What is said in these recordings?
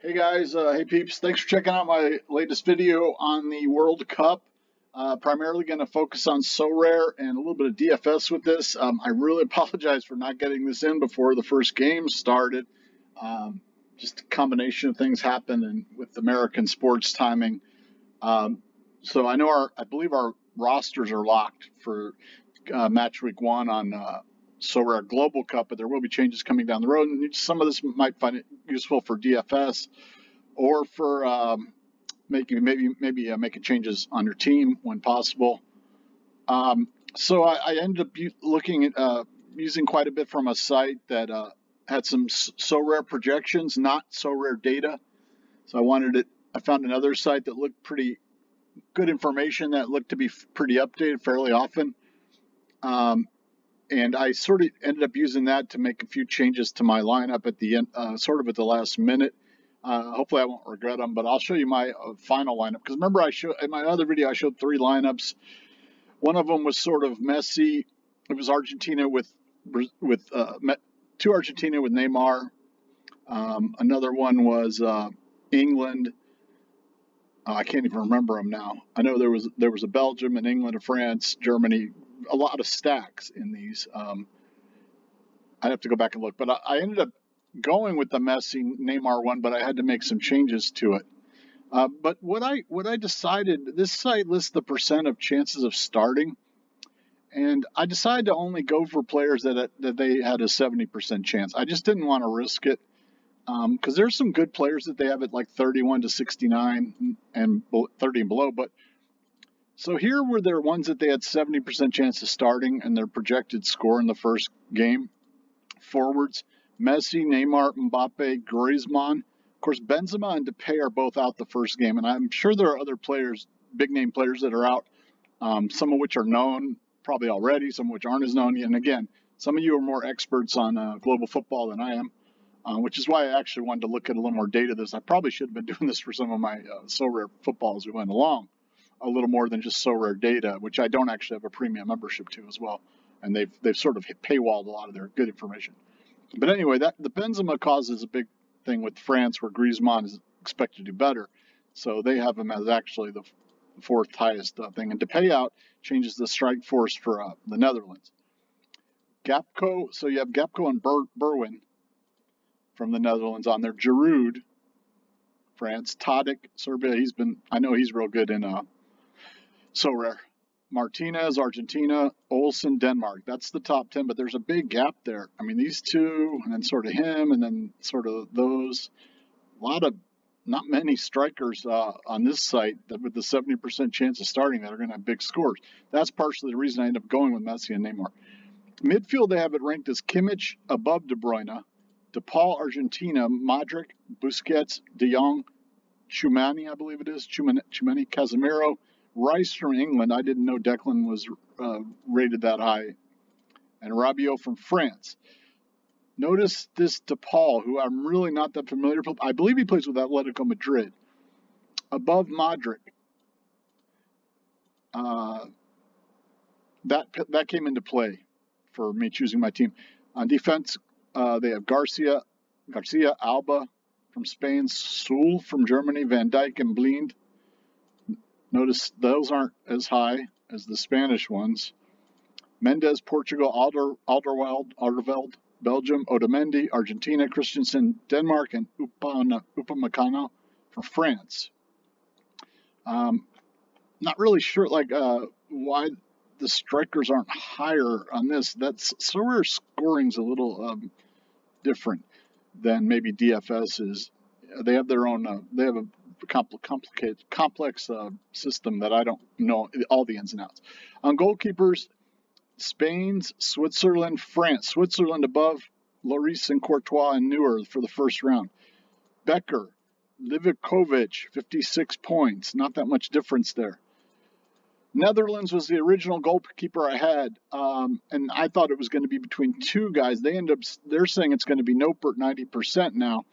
Hey guys, hey peeps, thanks for checking out my latest video on the World Cup. Primarily going to focus on Sorare and a little bit of DFS with this. I really apologize for not getting this in before the first game started. Just a combination of things happened and with American sports timing. So I believe our rosters are locked for match week 1 on Sorare Global Cup, but there will be changes coming down the road, and some of this might find it useful for DFS or for making changes on your team when possible. So I ended up looking at using quite a bit from a site that had some Sorare projections, not SorareData. So I found another site that looked pretty good information that looked to be pretty updated fairly often. And I sort of ended up using that to make a few changes to my lineup at the end, sort of at the last minute. Hopefully I won't regret them, but I'll show you my final lineup. Because remember, in my other video, I showed 3 lineups. One of them was sort of messy. It was Argentina with 2 Argentina with Neymar. Another one was England. I can't even remember them now. I know there was a Belgium and England and France, Germany. A lot of stacks in these. I'd have to go back and look, but I ended up going with the messy Neymar one, but I had to make some changes to it. But what I decided, this site lists the percent of chances of starting, and I decided to only go for players that they had a 70% chance. I just didn't want to risk it because there's some good players that they have at like 31 to 69 and 30 and below, but so here were their ones that they had 70% chance of starting and their projected score in the first game. Forwards, Messi, Neymar, Mbappe, Griezmann. Of course, Benzema and Dapper are both out the first game, and I'm sure there are other players, big-name players that are out, some of which are known probably already, some of which aren't as known. And again, some of you are more experts on global football than I am, which is why I actually wanted to look at a little more data of this. I probably should have been doing this for some of my Sorare football as we went along. A little more than just SorareData, which I don't actually have a premium membership to as well, and they've sort of paywalled a lot of their good information. But anyway, the Benzema causes a big thing with France, where Griezmann is expected to do better, so they have him as actually the 4th highest thing. And to pay out changes the strike force for the Netherlands. Gapco, so you have Gapco and Berwin from the Netherlands on there. Giroud, France. Tadic, Serbia. I know he's real good in Sorare. Martinez, Argentina. Olsen, Denmark. That's the top 10, but there's a big gap there. I mean, these two, and then sort of him, and then sort of those. Not many strikers on this site that with the 70% chance of starting that are going to have big scores. That's partially the reason I ended up going with Messi and Neymar. Midfield, they have it ranked as Kimmich above De Bruyne, DePaul, Argentina, Modric, Busquets, De Jong, Tchouameni, I believe it is, Tchouameni, Casemiro, Rice from England. I didn't know Declan was rated that high. And Rabiot from France. Notice this DePaul, who I'm really not that familiar with. I believe he plays with Atletico Madrid. Above Modric. That came into play for me choosing my team. On defense, they have Garcia, Alba from Spain, Sul from Germany, Van Dijk and Blind. Notice those aren't as high as the Spanish ones. Mendes, Portugal, Alderweireld, Belgium, Otamendi, Argentina, Christensen, Denmark, and Upamecano for France. Not really sure why the strikers aren't higher on this. Sorare scoring's a little different than maybe DFS is. They have their own. They have a complex system that I don't know all the ins and outs. On goalkeepers, Spain's Switzerland, France. Switzerland above Lloris and Courtois and Neuer for the first round. Becker, Livakovic, 56 points. Not that much difference there. Netherlands was the original goalkeeper I had, and I thought it was going to be between 2 guys. They're saying it's going to be Noppert 90% now.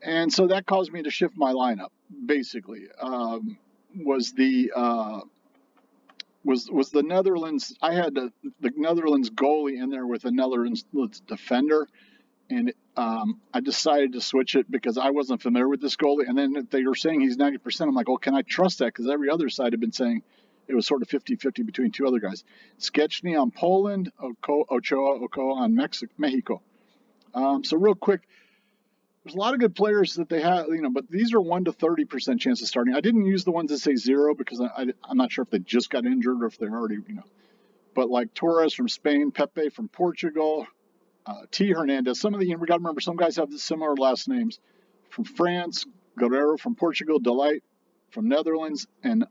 And so that caused me to shift my lineup, basically. Was the Netherlands. I had the Netherlands goalie in there with a Netherlands defender, And I decided to switch it because I wasn't familiar with this goalie. And then they were saying he's 90%. I'm like, well, can I trust that? Because every other side had been saying it was sort of 50-50 between two other guys. Skechny on Poland, Ochoa on Mexico. So real quick, there's a lot of good players that they have, but these are 1 to 30% chance of starting. I didn't use the ones that say 0 because I'm not sure if they just got injured or if they're already, But like Torres from Spain, Pepe from Portugal, T. Hernandez. Some of we got to remember, some guys have similar last names. From France, Guerrero from Portugal, Delight from Netherlands, and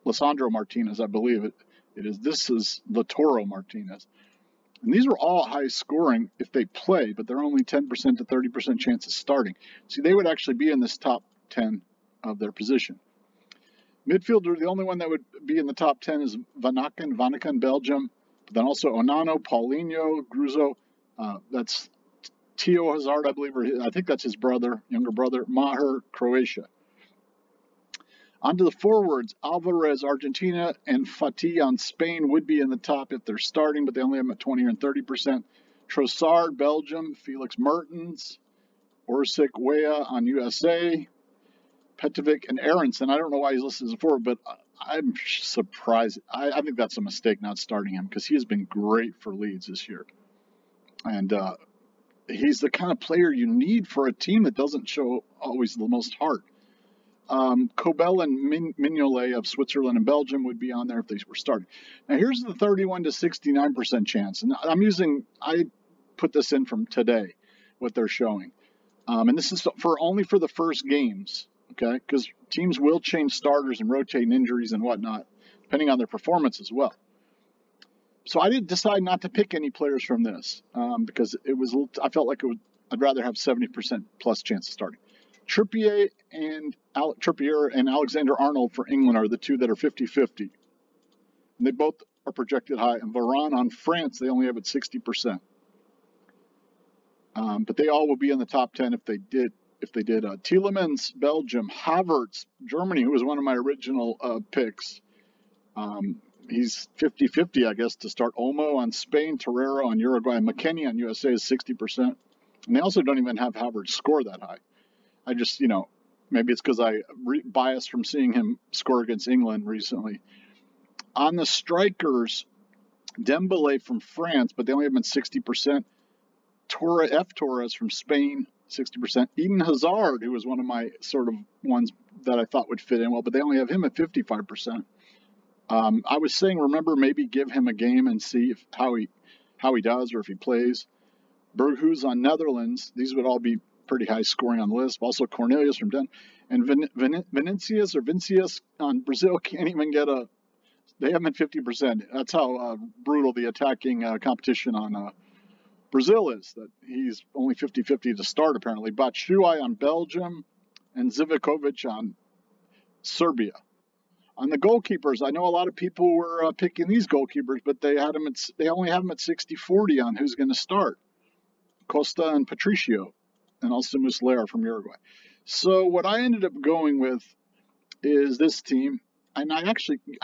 Lisandro Martinez, I believe it is. This is Latoro Martinez. And these are all high scoring if they play, but they're only 10% to 30% chance of starting. See, they would actually be in this top 10 of their position. Midfielder, the only one that would be in the top 10 is Vanaken, Belgium. But then also Onano, Paulinho, Gruzo. That's Tio Hazard, I believe, or I think that's his brother, younger brother. Maher, Croatia. Onto the forwards, Alvarez, Argentina, and Fati on Spain would be in the top if they're starting, but they only have them at 20 and 30%. Trossard, Belgium, Felix Mertens, Orsic, Weah on USA, Petrovic, and Aronson. I don't know why he's listed as a forward, but I'm surprised. I think that's a mistake not starting him because he has been great for Leeds this year. And he's the kind of player you need for a team that doesn't show always the most heart. Kobel and Mignolet of Switzerland and Belgium would be on there if they were starting. Now here's the 31 to 69% chance. And I put this in from today, what they're showing. And this is only for the first games, okay? Because teams will change starters and rotate injuries and whatnot, depending on their performance as well. So I did decide not to pick any players from this because I felt like I'd rather have 70% plus chance of starting. Trippier and Alexander Arnold for England are the two that are 50-50. And they both are projected high. And Varane on France, they only have it 60%. But they all will be in the top 10 if they did. Tielemans, Belgium. Havertz, Germany, who was one of my original picks. He's 50-50, I guess, to start. Olmo on Spain, Torreira on Uruguay, McKennie on USA is 60%. And they also don't even have Havertz score that high. I just, maybe it's because I biased from seeing him score against England recently. On the strikers, Dembele from France, but they only have him at 60%. Torres from Spain, 60%. Eden Hazard, who was one of my sort of ones that I thought would fit in well, but they only have him at 55%. I was saying, remember, maybe give him a game and see how he does or if he plays. Berghuis on Netherlands, these would all be pretty high scoring on the list. Also Cornelius from Den, and Vinicius on Brazil can't even get they have him at 50%. That's how brutal the attacking competition on Brazil is, that he's only 50-50 to start apparently. Batshuayi on Belgium and Zivkovic on Serbia. On the goalkeepers, I know a lot of people were picking these goalkeepers, but they only have them at 60-40 on who's going to start. Costa and Patricio, and also Muslera from Uruguay. So what I ended up going with is this team, and I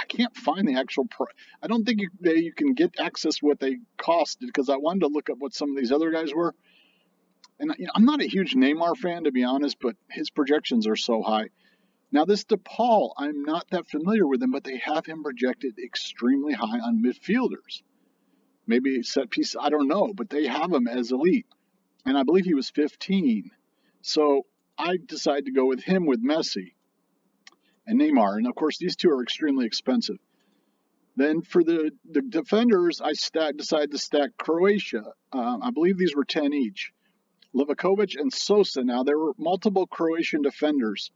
can't find the actual price. I don't think you can get access to what they costed because I wanted to look up what some of these other guys were. And I'm not a huge Neymar fan, to be honest, but his projections are so high. Now this DePaul, I'm not that familiar with him, but they have him projected extremely high on midfielders. Maybe set piece, I don't know, but they have him as elite. And I believe he was 15. So I decided to go with him with Messi and Neymar. And of course, these two are extremely expensive. Then for the defenders, I decided to stack Croatia. I believe these were 10 each. Livakovic and Sosa. Now, there were multiple Croatian defenders.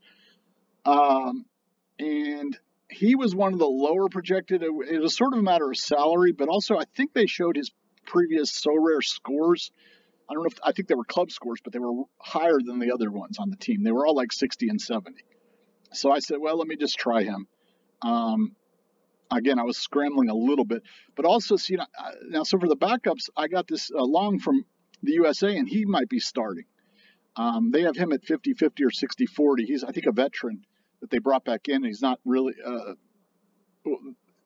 And he was one of the lower projected. It was sort of a matter of salary, but also I think they showed his previous Sorare scores. I don't know I think they were club scores, but they were higher than the other ones on the team. They were all like 60 and 70. So I said, well, let me just try him. Again, I was scrambling a little bit, but also, so for the backups, I got this Long from the USA, and he might be starting. They have him at 50-50 or 60-40. He's, I think, a veteran that they brought back in. He's not really,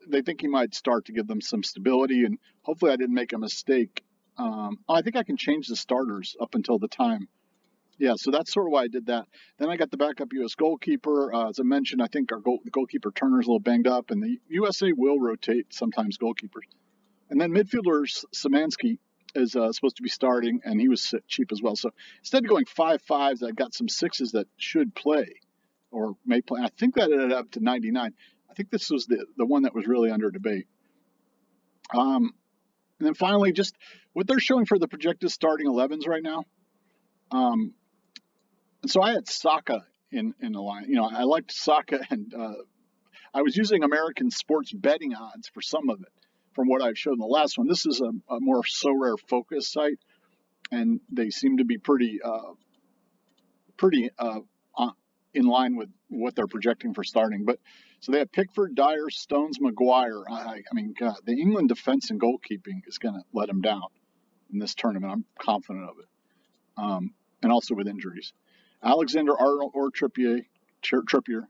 they think he might start to give them some stability, and hopefully I didn't make a mistake I think I can change the starters up until the time. Yeah, so that's sort of why I did that. Then I got the backup U.S. goalkeeper. As I mentioned, I think our goalkeeper Turner's a little banged up, and the USA will rotate sometimes goalkeepers. And then midfielder Szymanski is supposed to be starting, and he was cheap as well. So instead of going 5-5s, I got some 6s that should play or may play. I think that ended up to 99. I think this was the one that was really under debate. And then finally, just what they're showing for the projected starting 11s right now. And so I had Saka in the line. I liked Saka, and I was using American sports betting odds for some of it from what I've shown in the last one. This is a more Sorare focused site, and they seem to be pretty in line with what they're projecting for starting. But so they have Pickford, Dyer, Stones, Maguire. I mean, God, the England defense and goalkeeping is going to let them down in this tournament. I'm confident of it. And also with injuries. Alexander-Arnold or Trippier,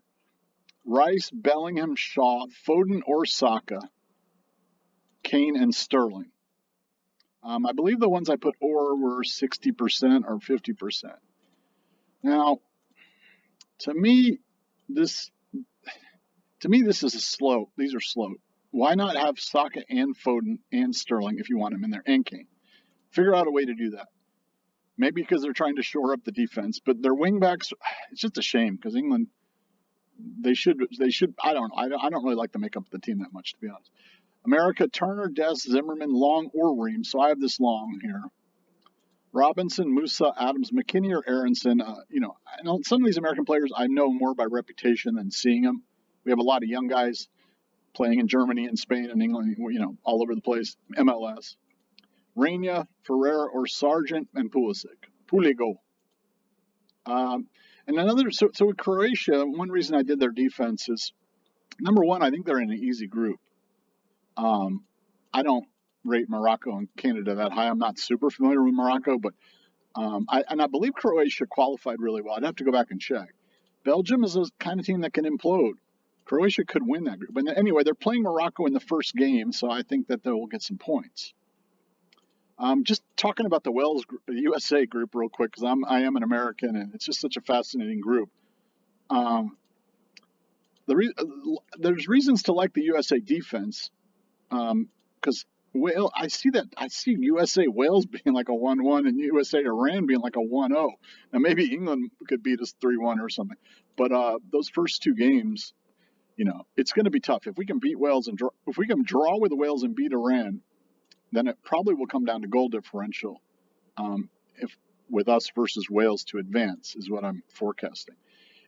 Rice, Bellingham, Shaw, Foden or Saka, Kane and Sterling. I believe the ones I put were 60% or 50%. Now, to me, this is a slow. These are slow. Why not have Saka and Foden and Sterling if you want them in there, and Kane? Figure out a way to do that. Maybe because they're trying to shore up the defense, but their wingbacks, it's just a shame because England, they should. I don't really like the makeup of the team that much, to be honest. America, Turner, Dest, Zimmerman, Long, or Ream. So I have this Long here. Robinson, Musa, Adams, McKinney, or Aronson. I know some of these American players I know more by reputation than seeing them. We have a lot of young guys playing in Germany and Spain and England, all over the place. MLS. Reina, Ferreira, or Sargent, and Pulisic. Puligo. And another, so with Croatia, one reason I did their defense is, number one, I think they're in an easy group. I don't rate Morocco and Canada that high. I'm not super familiar with Morocco, but I believe Croatia qualified really well. I'd have to go back and check. Belgium is a kind of team that can implode. Croatia could win that group. But anyway, they're playing Morocco in the first game, so I think that they will get some points. Just talking about the USA group real quick, because I am an American, and it's just such a fascinating group. There's reasons to like the USA defense, because I see USA Wales being like a 1-1 and USA Iran being like a 1-0. Now maybe England could beat us 3-1 or something, but those first two games, it's going to be tough. If we can beat Wales and if we can draw with Wales and beat Iran, then it probably will come down to goal differential, if with us versus Wales to advance is what I'm forecasting.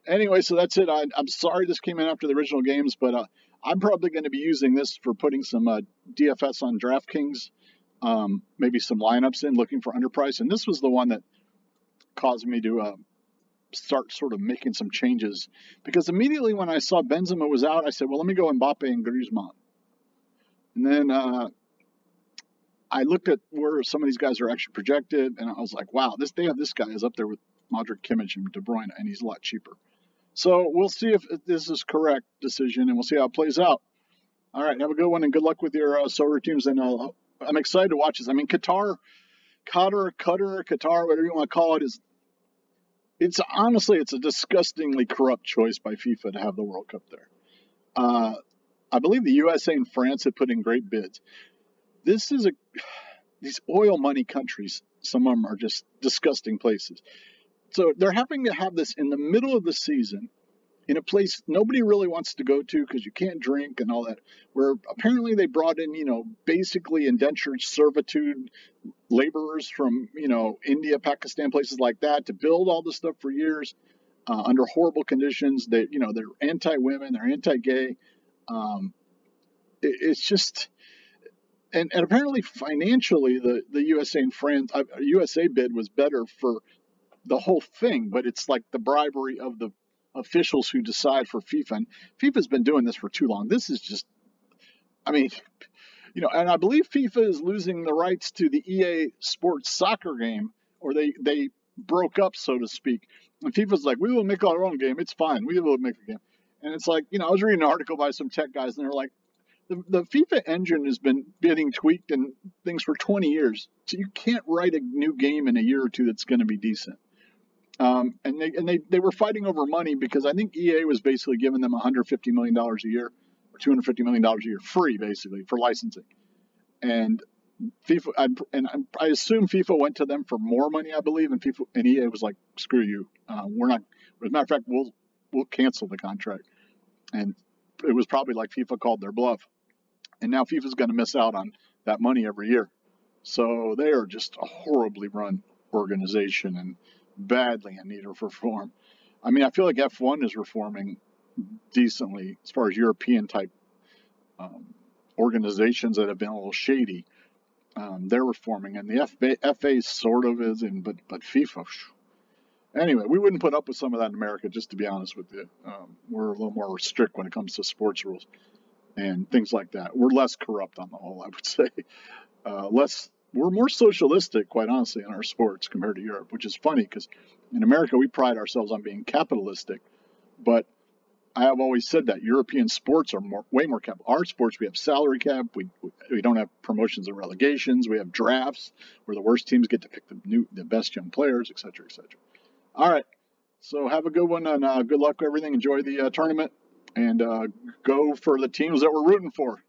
Anyway, so that's it. I'm sorry this came in after the original games, but I'm probably going to be using this for putting some DFS on DraftKings, maybe some lineups in, looking for underprice. And this was the one that caused me to start sort of making some changes, because immediately when I saw Benzema was out, I said, well, let me go Mbappe and Griezmann. And then I looked at where some of these guys are actually projected, and I was like, wow, they have this guy is up there with Modric, Kimmich, and De Bruyne, and he's a lot cheaper. So we'll see if this is correct decision, and we'll see how it plays out. All right, have a good one, and good luck with your Sorare teams. And I'm excited to watch this. I mean, Qatar, whatever you want to call it, it's honestly a disgustingly corrupt choice by FIFA to have the World Cup there. I believe the USA and France have put in great bids. This is these oil money countries. Some of them are just disgusting places. So they're having to have this in the middle of the season in a place nobody really wants to go to because you can't drink and all that, where apparently they brought in, basically indentured servitude laborers from, India, Pakistan, places like that to build all this stuff for years under horrible conditions. They're anti-women, they're anti-gay. It's just... And apparently financially, the USA and France USA bid was better for the whole thing, but it's like the bribery of the officials who decide for FIFA. And FIFA's been doing this for too long. This is just, and I believe FIFA is losing the rights to the EA Sports soccer game, or they broke up, so to speak. And FIFA's like, we will make our own game. It's fine. We will make a game. And it's like, I was reading an article by some tech guys, and they're like, the FIFA engine has been getting tweaked and things for 20 years. So you can't write a new game in a year or two that's going to be decent. And they were fighting over money because I think EA was basically giving them $150 million a year or $250 million a year free, basically, for licensing. And I assume FIFA went to them for more money, I believe, and EA was like, "Screw you, we're not." As a matter of fact, we'll cancel the contract. And it was probably like FIFA called their bluff. And now FIFA's going to miss out on that money every year. So they are just a horribly run organization and badly in need of reform. I mean, I feel like F1 is reforming decently as far as European type organizations that have been a little shady. They're reforming, and the FA sort of is, but FIFA. Anyway, we wouldn't put up with some of that in America, just to be honest with you. We're a little more strict when it comes to sports rules and things like that. We're less corrupt on the whole, I would say. We're more socialistic, quite honestly, in our sports compared to Europe, which is funny because in America we pride ourselves on being capitalistic, but I have always said that European sports are way more cap. Our sports, we have salary cap. We don't have promotions and relegations. We have drafts where the worst teams get to pick the best young players, et cetera, et cetera. All right. So have a good one and good luck with everything. Enjoy the tournament and go for the teams that we're rooting for.